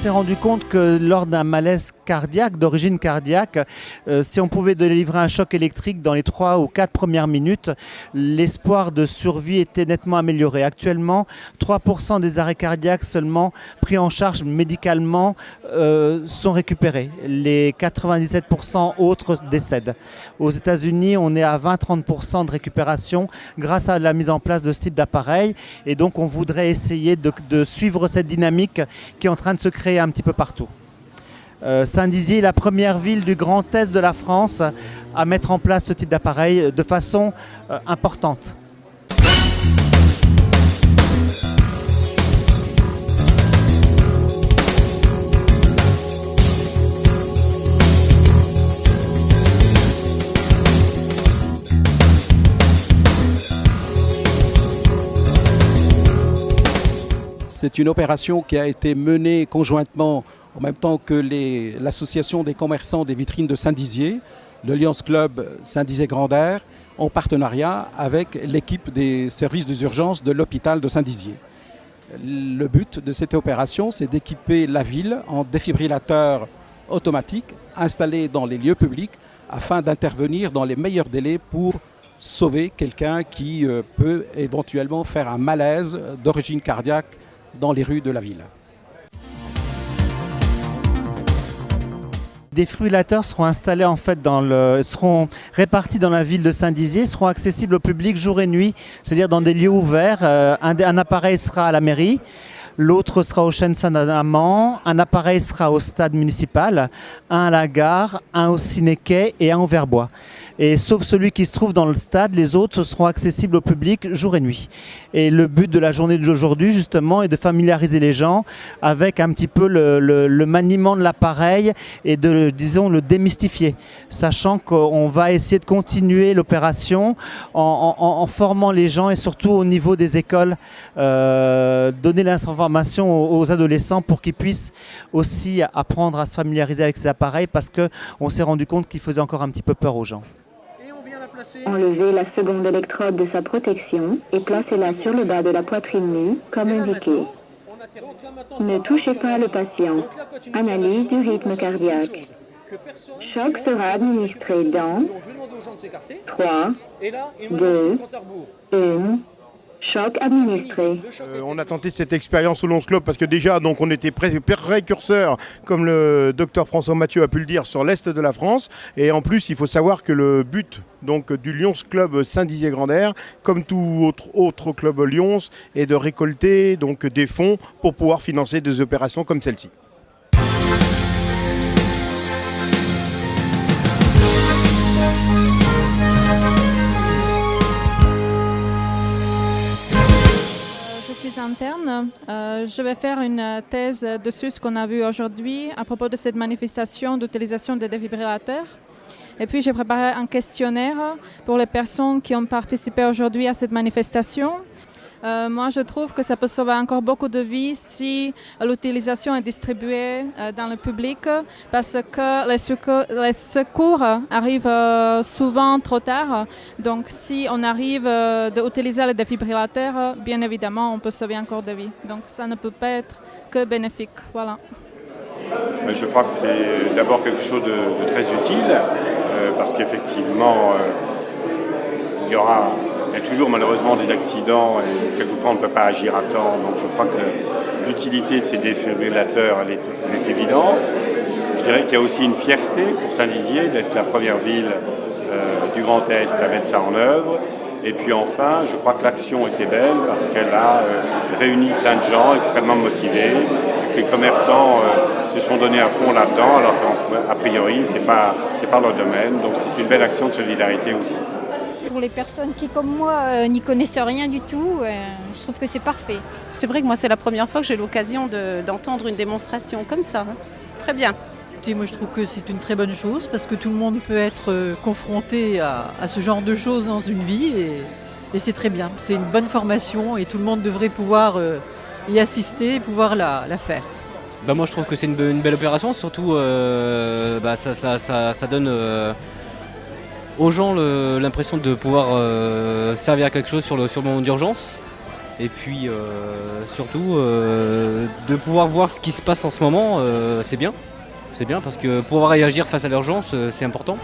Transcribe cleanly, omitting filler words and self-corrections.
s'est rendu compte que lors d'un malaise cardiaque, d'origine cardiaque, si on pouvait délivrer un choc électrique dans les 3 ou 4 premières minutes, l'espoir de survie était nettement amélioré. Actuellement, 3% des arrêts cardiaques seulement pris en charge médicalement sont récupérés. Les 97% autres décèdent. Aux États-Unis, on est à 20-30% de récupération grâce à la mise en place de ce type d'appareil. Et donc, on voudrait essayer de suivre cette dynamique qui est en train de se créer un petit peu partout. Saint-Dizier est la première ville du Grand Est de la France à mettre en place ce type d'appareil de façon importante. C'est une opération qui a été menée conjointement en même temps que l'association des commerçants des vitrines de Saint-Dizier, le Lions Club Saint-Dizier-Grand Air, en partenariat avec l'équipe des services des urgences de l'hôpital de Saint-Dizier. Le but de cette opération, c'est d'équiper la ville en défibrillateurs automatiques installés dans les lieux publics afin d'intervenir dans les meilleurs délais pour sauver quelqu'un qui peut éventuellement faire un malaise d'origine cardiaque dans les rues de la ville. Des défibrillateurs seront installés seront répartis dans la ville de Saint-Dizier, seront accessibles au public jour et nuit, c'est-à-dire dans des lieux ouverts. Un appareil sera à la mairie, l'autre sera au Chêne Saint-Amand, un appareil sera au stade municipal, un à la gare, un au Ciné-Quai et un au Verbois. Et sauf celui qui se trouve dans le stade, les autres seront accessibles au public jour et nuit. Et le but de la journée d'aujourd'hui, justement, est de familiariser les gens avec un petit peu le maniement de l'appareil et disons, le démystifier. Sachant qu'on va essayer de continuer l'opération en formant les gens et surtout au niveau des écoles, donner l'information aux adolescents pour qu'ils puissent aussi apprendre à se familiariser avec ces appareils parce qu'on s'est rendu compte qu'ils faisaient encore un petit peu peur aux gens. Enlevez la seconde électrode de sa protection et placez-la sur le bas de la poitrine nue, comme indiqué. Ne touchez pas le patient. Analyse du rythme cardiaque. Choc sera administré dans 3, 2, 1. Choc administré. On a tenté cette expérience au Lions Club parce que déjà donc, on était précurseurs, comme le docteur François Mathieu a pu le dire, sur l'Est de la France. Et en plus, il faut savoir que le but donc, du Lions Club Saint-Dizier-Grand Air, comme tout autre club Lions, est de récolter donc, des fonds pour pouvoir financer des opérations comme celle-ci. Interne. Je vais faire une thèse dessus ce qu'on a vu aujourd'hui à propos de cette manifestation d'utilisation des défibrillateurs. Et puis j'ai préparé un questionnaire pour les personnes qui ont participé aujourd'hui à cette manifestation. Moi, je trouve que ça peut sauver encore beaucoup de vies si l'utilisation est distribuée dans le public parce que les secours arrivent souvent trop tard. Donc, si on arrive d'utiliser les défibrillateurs, bien évidemment, on peut sauver encore des vies. Donc, ça ne peut pas être que bénéfique. Voilà. Je crois que c'est d'abord quelque chose de très utile parce qu'effectivement, il y a toujours malheureusement des accidents et quelquefois on ne peut pas agir à temps. Donc je crois que l'utilité de ces défibrillateurs elle est évidente. Je dirais qu'il y a aussi une fierté pour Saint-Dizier d'être la première ville du Grand Est à mettre ça en œuvre. Et puis enfin, je crois que l'action était belle parce qu'elle a réuni plein de gens extrêmement motivés et que les commerçants se sont donnés à fond là-dedans alors qu'a priori c'est pas leur domaine. Donc c'est une belle action de solidarité aussi. Pour les personnes qui, comme moi, n'y connaissent rien du tout, je trouve que c'est parfait. C'est vrai que moi, c'est la première fois que j'ai l'occasion d'entendre une démonstration comme ça. Très bien. Et moi, je trouve que c'est une très bonne chose parce que tout le monde peut être confronté à ce genre de choses dans une vie et c'est très bien. C'est une bonne formation et tout le monde devrait pouvoir y assister et pouvoir la faire. Moi, je trouve que c'est une belle opération, surtout ça donne aux gens l'impression de pouvoir servir à quelque chose sur le moment d'urgence. Et puis surtout de pouvoir voir ce qui se passe en ce moment, c'est bien. C'est bien parce que pouvoir réagir face à l'urgence, c'est important.